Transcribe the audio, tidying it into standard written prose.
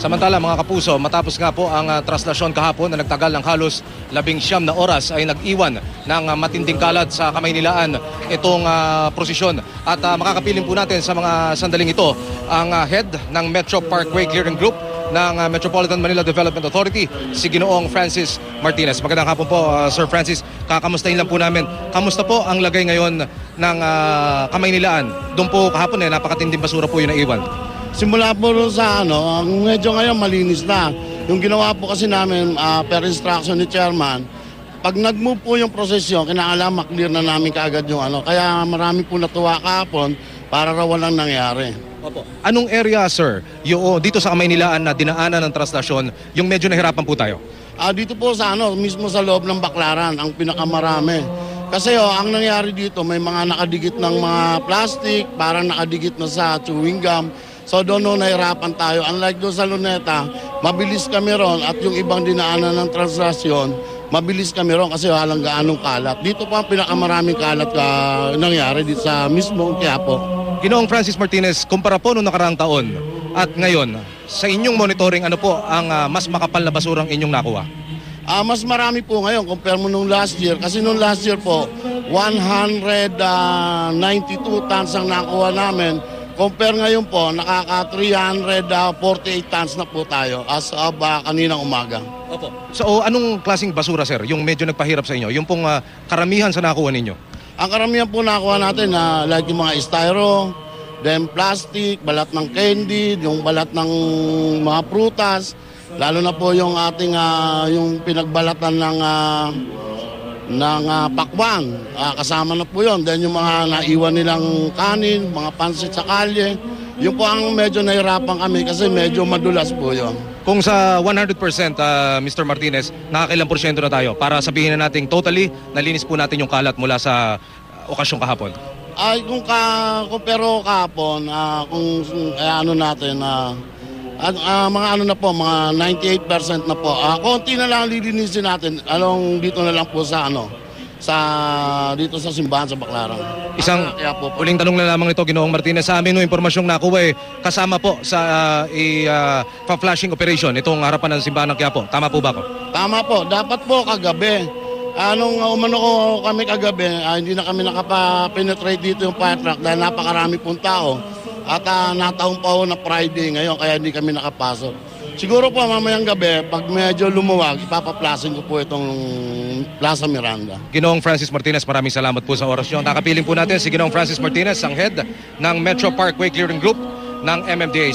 Samantala mga kapuso, matapos nga po ang traslasyon kahapon na nagtagal ng halos 19 na oras ay nag-iwan ng matinding kalat sa Kamaynilaan itong prosesyon. At makakapiling po natin sa mga sandaling ito ang head ng Metro Parkway Clearing Group ng Metropolitan Manila Development Authority, si Ginoong Francis Martinez. Magandang hapon po, Sir Francis. Kakamustahin lang po namin. Kamusta po ang lagay ngayon ng Kamaynilaan? Doon po kahapon napakatinding basura po yung naiwan. Simula po rin sa medyo ngayon malinis na. Yung ginawa po kasi namin per instruction ni Chairman, pag nag-move po yung prosesyon, kinakailangan maklear na namin kaagad yung Kaya marami po natuwa kahapon para raw walang nangyari. Opo. Anong area, sir, yung dito sa Kamaynilaan na dinaanan ng traslasyon, yung medyo nahirapan po tayo? Dito po sa mismo sa loob ng Baklaran, ang pinakamarami. Kasi ang nangyari dito, may mga nakadikit ng mga plastic, parang nakadikit na sa chewing gum. So doon nahirapan tayo. Unlike doon sa Luneta, mabilis kami ron at yung ibang dinaanan ng translasyon, mabilis kami ron kasi walang gaanong kalat. Dito po ang pinakamaraming kalat nangyari dito sa mismo Quiapo. Ginoong Francis Martinez, kumpara po noong nakaraang taon at ngayon, sa inyong monitoring, ano po ang mas makapal na basurang inyong nakuha? Mas marami po ngayon compare mo nung last year. Kasi nung last year po, 192 tons ang nakuha namin. Compare ngayon po, nakaka-348 tons na po tayo as of kaninang umaga. Opo. So anong klaseng basura, sir, yung medyo nagpahirap sa inyo? Yung pong karamihan sa nakuha ninyo? Ang karamihan po nakuha natin like yung mga styro, then plastic, balat ng candy, yung balat ng mga prutas, lalo na po yung ating yung pinagbalatan ng pakwan. Kasama na po yun. Then yung mga naiwan nilang kanin, mga pansit sa kalye, yun po ang medyo nahirapan kami kasi medyo madulas po yun. Kung sa 100%, Mr. Martinez, nakakailang porsyento na tayo para sabihin na natin totally nalinis po natin yung kalat mula sa okasyong kahapon? Ay, pero kahapon, kung natin, mga na po, mga 98% na po. Konti na lang lilinisin natin, dito na lang po sa dito sa simbahan sa Baklaran. Isang uling tanong na lamang ito, Ginoong Martinez. Sa amin, impormasyong nakuha kasama po sa flashing operation itong harapan ng simbahan ng Quiapo. Tama po ba ako? Tama po. Dapat po kagabi. Nung umano ko kami kagabi, hindi na kami nakapa-penetrate dito yung fire truck dahil napakarami pong tao. At nataon pa ho na Friday ngayon kaya hindi kami nakapasok. Siguro po mamayang gabi, pag medyo lumuwag, ipapaplasin ko po itong Plaza Miranda. Ginoong Francis Martinez, maraming salamat po sa orasyon. Kakapiling po natin si Ginoong Francis Martinez, ang head ng Metro Parkway Clearing Group ng MMDA.